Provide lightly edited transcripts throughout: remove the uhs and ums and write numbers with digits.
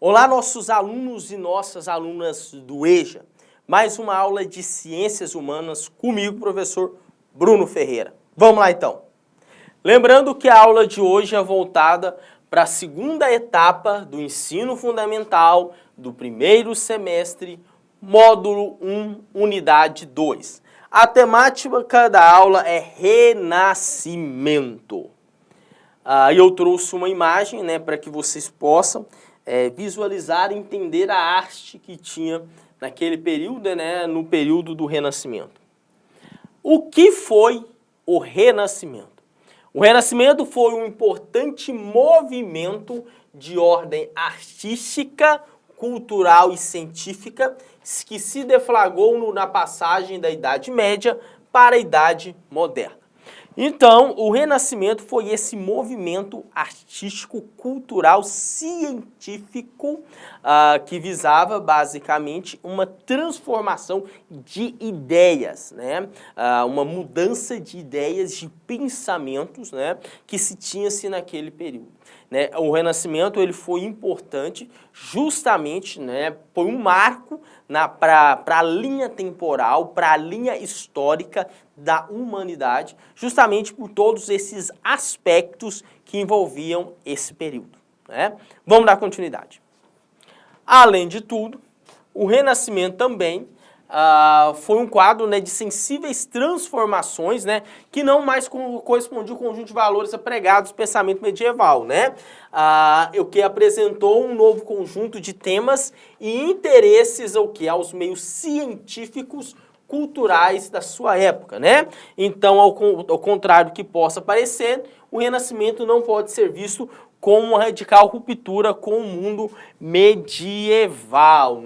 Olá, nossos alunos e nossas alunas do EJA. Mais uma aula de Ciências Humanas comigo, professor Bruno Ferreira. Vamos lá, então. Lembrando que a aula de hoje é voltada para a segunda etapa do ensino fundamental do primeiro semestre, módulo 1, unidade 2. A temática da aula é renascimento. Eu trouxe uma imagem, para que vocês possam visualizar e entender a arte que tinha naquele período, no período do Renascimento. O que foi o Renascimento? O Renascimento foi um importante movimento de ordem artística, cultural e científica que se deflagrou na passagem da Idade Média para a Idade Moderna. Então, o Renascimento foi esse movimento artístico, cultural, científico que visava basicamente uma transformação de ideias, uma mudança de ideias, de pensamentos, que se tinha-se naquele período. O Renascimento ele foi importante justamente, foi um marco para a linha temporal, para a linha histórica da humanidade, justamente por todos esses aspectos que envolviam esse período. Vamos dar continuidade. Além de tudo, o Renascimento também foi um quadro de sensíveis transformações que não mais correspondia ao conjunto de valores apregados do pensamento medieval. O que apresentou um novo conjunto de temas e interesses aos meios científicos culturais da sua época, Então, ao contrário do que possa parecer, o Renascimento não pode ser visto como uma radical ruptura com o mundo medieval,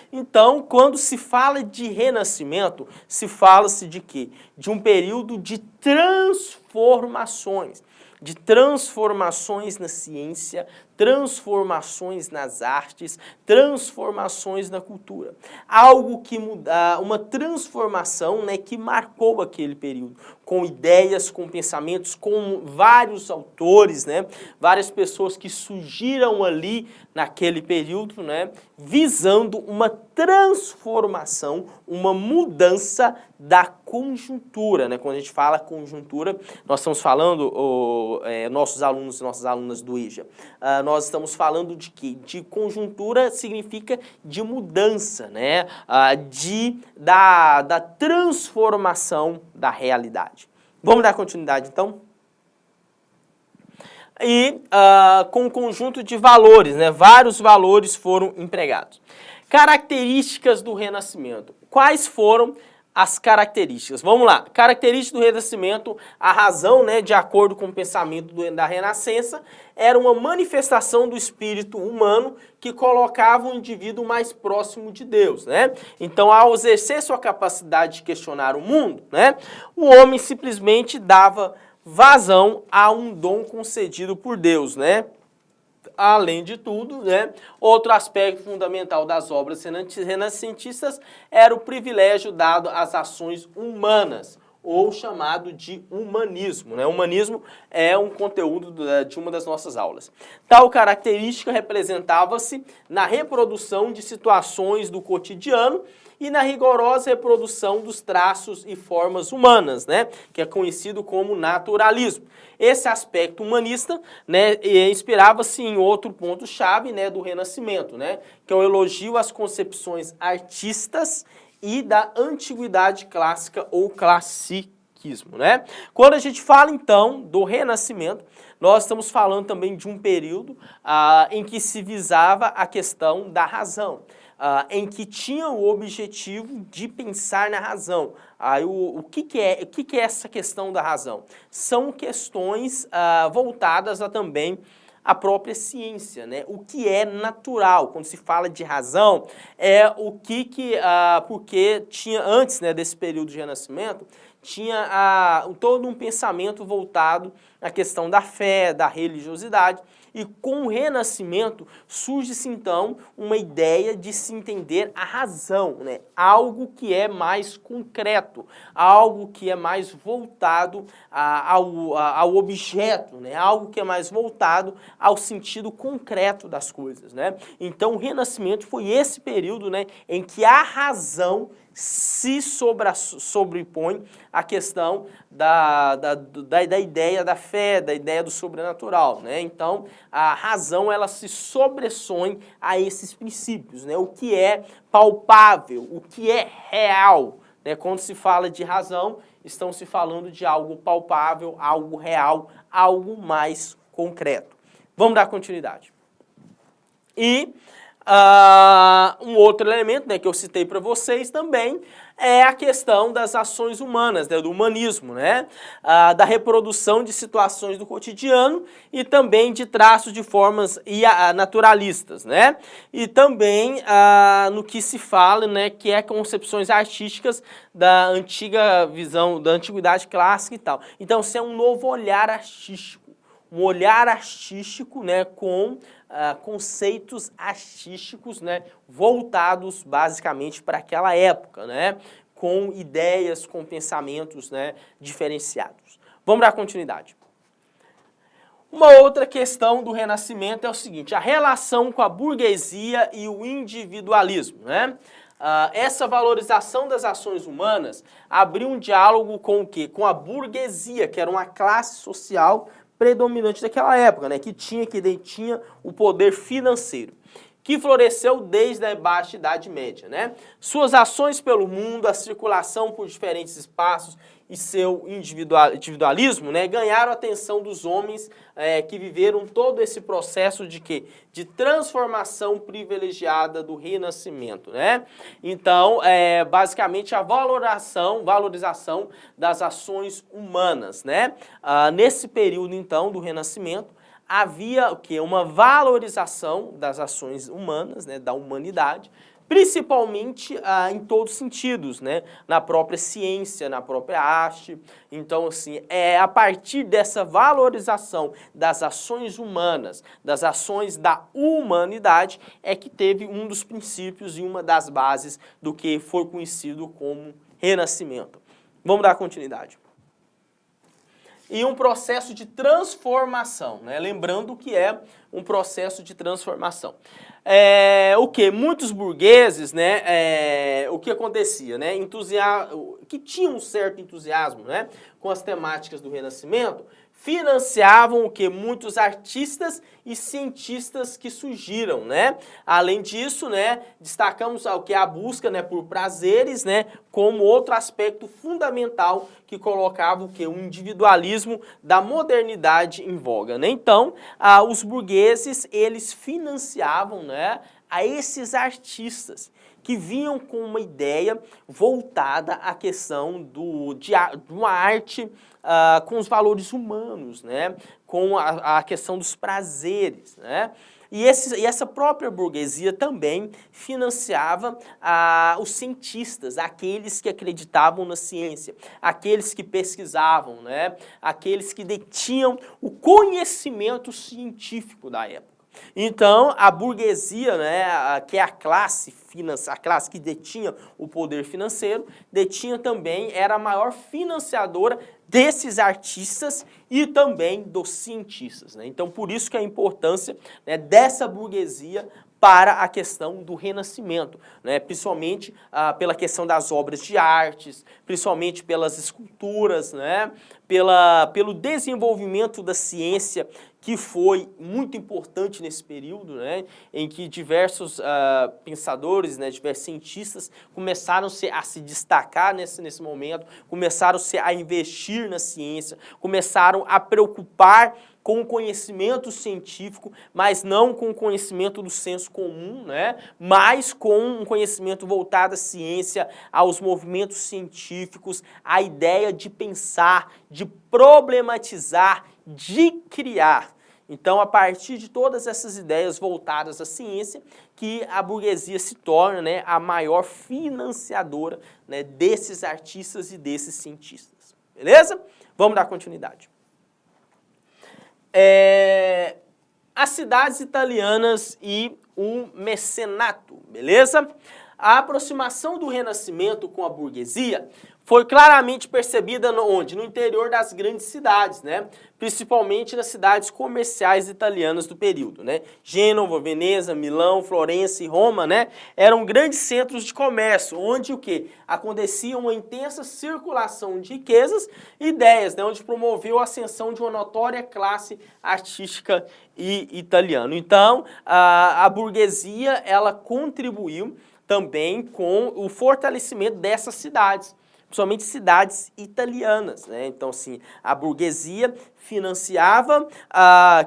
Então, quando se fala de Renascimento, se fala-se de quê? De um período de transformações na ciência, transformações nas artes, transformações na cultura. Algo que uma transformação que marcou aquele período, com ideias, com pensamentos, com vários autores, várias pessoas que surgiram ali naquele período, visando uma transformação, uma mudança da conjuntura. Quando a gente fala conjuntura, nós estamos falando, nossos alunos e nossas alunas do EJA, nós estamos falando de quê? De conjuntura significa de mudança, da transformação da realidade. Vamos dar continuidade, então? E com um conjunto de valores, vários valores foram empregados. Características do Renascimento. Quais foram as características? Vamos lá. Característica do Renascimento, a razão, de acordo com o pensamento da Renascença, era uma manifestação do espírito humano que colocava o indivíduo mais próximo de Deus, Então, ao exercer sua capacidade de questionar o mundo, o homem simplesmente dava vazão a um dom concedido por Deus, Além de tudo, outro aspecto fundamental das obras renascentistas era o privilégio dado às ações humanas, ou chamado de humanismo. Humanismo é um conteúdo de uma das nossas aulas. Tal característica representava-se na reprodução de situações do cotidiano e na rigorosa reprodução dos traços e formas humanas, que é conhecido como naturalismo. Esse aspecto humanista inspirava-se em outro ponto-chave do Renascimento, que é o elogio às concepções artistas e da antiguidade clássica ou classicismo, Quando a gente fala, então, do Renascimento, nós estamos falando também de um período em que se visava a questão da razão, em que tinha o objetivo de pensar na razão. O que é essa questão da razão? São questões voltadas também a própria ciência, o que é natural. Quando se fala de razão, é porque tinha, antes desse período de Renascimento, tinha todo um pensamento voltado à questão da fé, da religiosidade, E com o Renascimento surge-se então uma ideia de se entender a razão, né? Algo que é mais concreto, algo que é mais voltado ao objeto, né? Algo que é mais voltado ao sentido concreto das coisas, né? Então o Renascimento foi esse período, né, em que a razão se sobrepõe à questão da ideia da fé, da ideia do sobrenatural, né? Então, a razão, ela se sobressõe a esses princípios, né? O que é palpável, o que é real, né? Quando se fala de razão, estão se falando de algo palpável, algo real, algo mais concreto. Vamos dar continuidade. E um outro elemento, né, que eu citei para vocês também é a questão das ações humanas, né, do humanismo, né, da reprodução de situações do cotidiano e também de traços de formas naturalistas, né, e também no que se fala, né, que é concepções artísticas da antiga visão, da antiguidade clássica e tal. Então, isso é um novo olhar artístico. Um olhar artístico, né, com conceitos artísticos, né, voltados basicamente para aquela época, né, com ideias, com pensamentos, né, diferenciados. Vamos dar continuidade. Uma outra questão do Renascimento é o seguinte, a relação com a burguesia e o individualismo, né? Essa valorização das ações humanas abriu um diálogo com o quê? Com a burguesia, que era uma classe social predominante daquela época, né, que detinha o poder financeiro, que floresceu desde a Baixa Idade Média, né? Suas ações pelo mundo, a circulação por diferentes espaços e seu individualismo, né, ganharam a atenção dos homens que viveram todo esse processo de quê? De transformação privilegiada do Renascimento, né? Então, basicamente a valorização das ações humanas, né? Nesse período, então, do Renascimento, havia o quê? Uma valorização das ações humanas, né, da humanidade, principalmente em todos os sentidos, né, na própria ciência, na própria arte. Então, assim, é a partir dessa valorização das ações humanas, das ações da humanidade, é que teve um dos princípios e uma das bases do que foi conhecido como Renascimento. Vamos dar continuidade. E um processo de transformação, né? Lembrando que é um processo de transformação. O que? Muitos burgueses, né? O que acontecia, né? Que tinham um certo entusiasmo, né, com as temáticas do Renascimento, financiavam o que? Muitos artistas e cientistas que surgiram, né? Além disso, né, destacamos o que? A busca, né, por prazeres, né, como outro aspecto fundamental que colocava o que? O individualismo da modernidade em voga, né? Então, os burgueses, eles financiavam, né, a esses artistas que vinham com uma ideia voltada à questão de uma arte com os valores humanos, né? Com a questão dos prazeres, né? E essa própria burguesia também financiava os cientistas, aqueles que acreditavam na ciência, aqueles que pesquisavam, né? Aqueles que detinham o conhecimento científico da época. Então, a burguesia, né, que é a classe que detinha o poder financeiro, era a maior financiadora desses artistas e também dos cientistas, né? Então, por isso que a importância, né, dessa burguesia para a questão do Renascimento, né? Principalmente pela questão das obras de artes, principalmente pelas esculturas, né? Pelo desenvolvimento da ciência, que foi muito importante nesse período, né, em que diversos pensadores, né, diversos cientistas começaram a se destacar nesse momento, começaram a investir na ciência, começaram a preocupar com o conhecimento científico, mas não com o conhecimento do senso comum, né? Mas com um conhecimento voltado à ciência, aos movimentos científicos, à ideia de pensar, de problematizar, de criar. Então, a partir de todas essas ideias voltadas à ciência, que a burguesia se torna, né, a maior financiadora, né, desses artistas e desses cientistas. Beleza? Vamos dar continuidade. as cidades italianas e o mecenato, beleza? A aproximação do Renascimento com a burguesia foi claramente percebida onde? No interior das grandes cidades, né? Principalmente nas cidades comerciais italianas do período, né? Gênova, Veneza, Milão, Florença e Roma, né? Eram grandes centros de comércio, onde o quê? Acontecia uma intensa circulação de riquezas e ideias, né? Onde promoveu a ascensão de uma notória classe artística e italiana. Então, a burguesia, ela contribuiu também com o fortalecimento dessas cidades, principalmente cidades italianas, né? Então, assim, a burguesia financiava,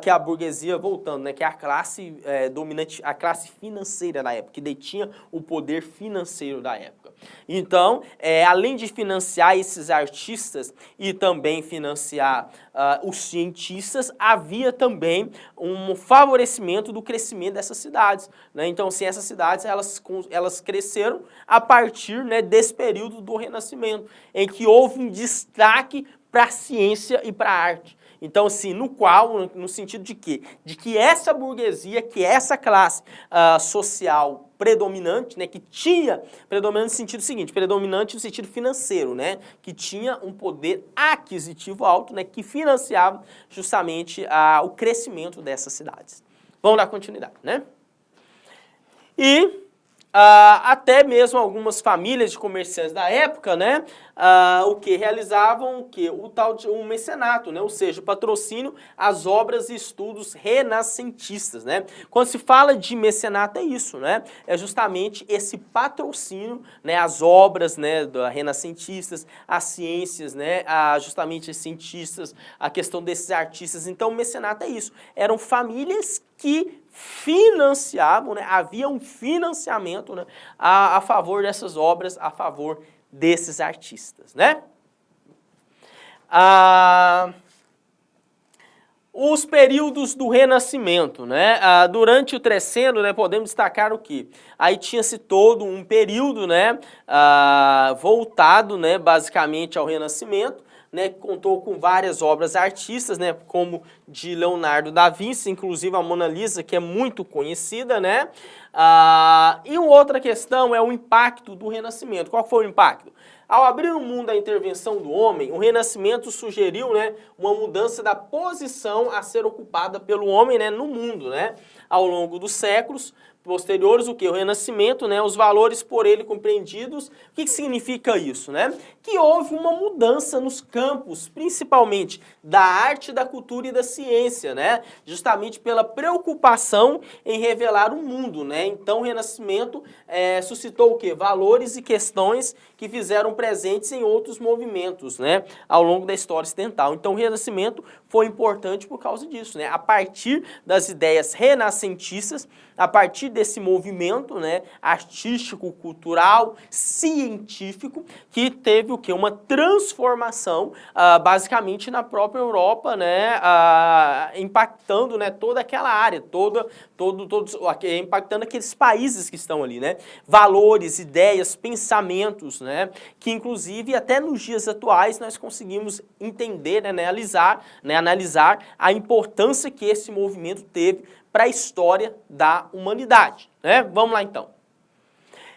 que a burguesia, voltando, né, que é a classe dominante, a classe financeira da época, que detinha o poder financeiro da época. Então, além de financiar esses artistas e também financiar os cientistas, havia também um favorecimento do crescimento dessas cidades, né? Então, assim, essas cidades, elas cresceram a partir, né, desse período do Renascimento, em que houve um destaque para a ciência e para a arte. Então, assim, no sentido de quê? De que essa burguesia, que essa classe social predominante, né, que tinha, predominante no sentido seguinte, predominante no sentido financeiro, né, que tinha um poder aquisitivo alto, né, que financiava justamente o crescimento dessas cidades. Vamos dar continuidade, né? E até mesmo algumas famílias de comerciantes da época, né, realizavam o tal de um mecenato, né, ou seja, o patrocínio às obras e estudos renascentistas, né. Quando se fala de mecenato é isso, né, é justamente esse patrocínio, né, às obras, né, renascentistas, às ciências, né, justamente os cientistas, a questão desses artistas. Então, o mecenato é isso, eram famílias que financiavam, né, havia um financiamento, né, a favor dessas obras, a favor desses artistas, né? Os períodos do Renascimento, né? Durante o Trecento, né, podemos destacar o quê? Aí tinha-se todo um período, né, voltado, né, basicamente ao Renascimento, né, que contou com várias obras artistas, né, como de Leonardo da Vinci, inclusive a Mona Lisa, que é muito conhecida, né? E uma outra questão é o impacto do Renascimento. Qual foi o impacto? Ao abrir o mundo à intervenção do homem, o Renascimento sugeriu, né, uma mudança da posição a ser ocupada pelo homem, né, no mundo, né? Ao longo dos séculos posteriores, o que? O Renascimento, né, os valores por ele compreendidos. O que significa isso, né? Que houve uma mudança nos campos, principalmente da arte, da cultura e da ciência, né? Justamente pela preocupação em revelar o mundo, né? Então, o Renascimento suscitou o quê? Valores e questões que fizeram presentes em outros movimentos, né, ao longo da história ocidental. Então, o Renascimento foi importante por causa disso, né? A partir das ideias renascentistas, a partir desse movimento, né, artístico, cultural, científico, que teve o quê? Uma transformação, basicamente na própria Europa, né, impactando, né, toda aquela área, impactando aqueles países que estão ali, né? Valores, ideias, pensamentos, né, que inclusive até nos dias atuais nós conseguimos entender, né, analisar a importância que esse movimento teve para a história da humanidade, né? Vamos lá então.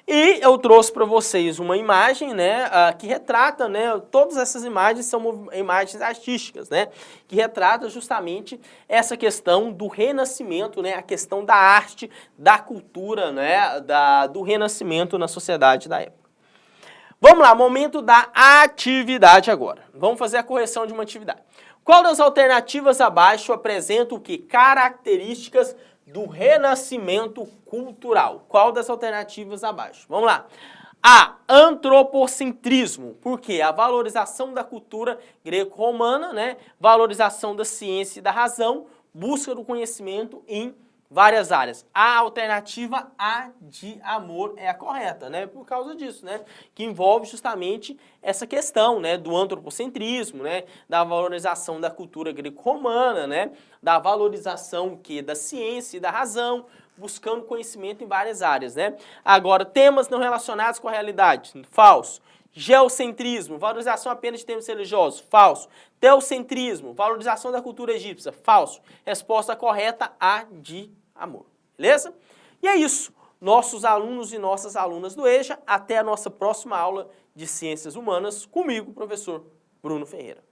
E eu trouxe para vocês uma imagem, né, que retrata, né, todas essas imagens são imagens artísticas, né, que retrata justamente essa questão do Renascimento, né, a questão da arte, da cultura, né, do Renascimento na sociedade da época. Vamos lá, momento da atividade agora. Vamos fazer a correção de uma atividade. Qual das alternativas abaixo apresenta o que? Características do renascimento cultural. Qual das alternativas abaixo? Vamos lá. A. Antropocentrismo. Por quê? A valorização da cultura greco-romana, né? Valorização da ciência e da razão, busca do conhecimento em várias áreas. A alternativa A de amor é a correta, né? Por causa disso, né? Que envolve justamente essa questão, né? Do antropocentrismo, né? Da valorização da cultura greco-romana, né? Da valorização da ciência e da razão, buscando conhecimento em várias áreas, né? Agora, temas não relacionados com a realidade. Falso. Geocentrismo, valorização apenas de termos religiosos, falso. Teocentrismo, valorização da cultura egípcia, falso. Resposta correta, A de amor. Beleza? E é isso. Nossos alunos e nossas alunas do EJA, até a nossa próxima aula de Ciências Humanas, comigo, professor Bruno Ferreira.